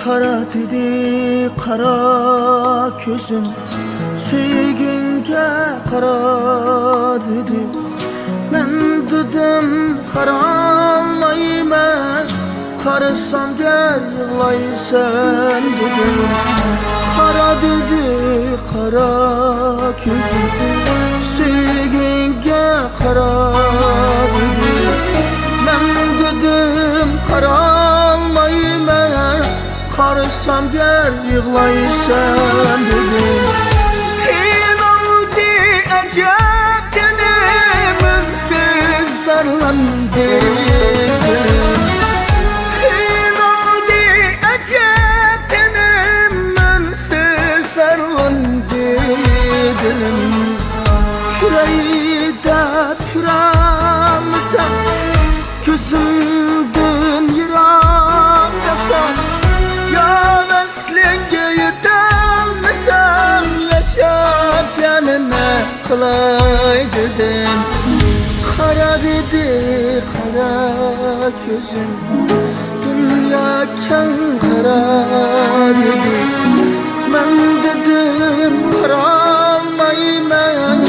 Kara dedi kara közüm, sevginge kara dedi. Men dedim karalmayman, karasam gel yığlaysan dedim. Kara dedi kara közüm, sevginge kara dedi. Men dedim karalmayman, karasam gel yığlaysan dedim. Hin oldu acep tenimin siz sarlandı dedim. Hin oldu acep tenimin siz sarlandı dedim. Küreği de türemsem, gözümden yırak yasam. Ya veslenge yetelmesem, yaşap yanına kılay dedim. Kara dedi kara közüm, dünya ken kara dedi. Ben dedim karalmayman,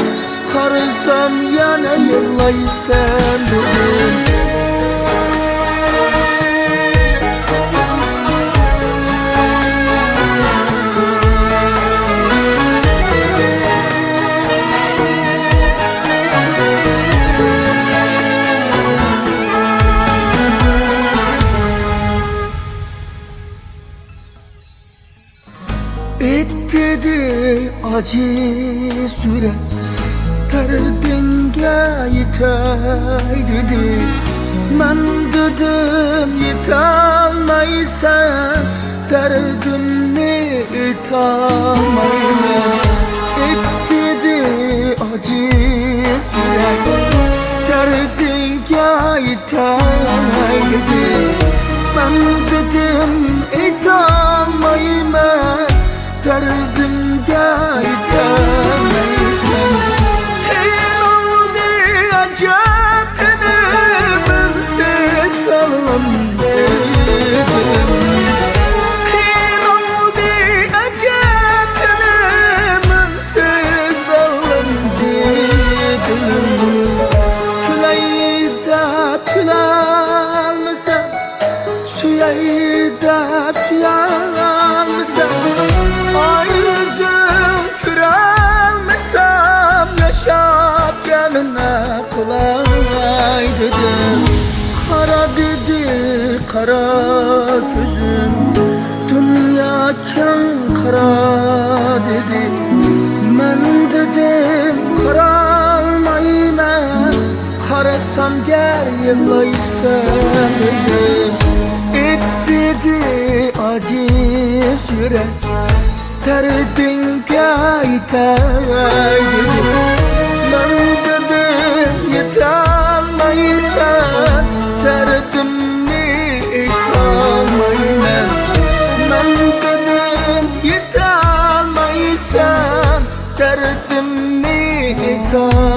karısam yana yıllaysan dedim. Dedi acı süreç, derdinge yetay dedi. Ben dedim yetalmaysan, derdimni etalmayman. Dedi acı süreç, derdinge yetay dedi. Ben dedim etalmayman, derdimge yetemeysen. Hin oldu acep tenimin siz sarlandı dedim. Hin oldu acep tenimin siz sarlandı dedim. Küleği de tülenmesem, suyayı da suyanmesem. Ay yüzüm kürelmesem, yaşap yanına kılay dedim. Kara dedi kara gözüm, dünya ken kara dedi. Men dedim karalmayman, karasam gel yığlaysan dedim. Dedi acı sürek, derdinge yetay dedim. Ben dedim yetalmaysan, derdimni etalmayman. Ben dedim yetalmaysan, derdimni etalmayman.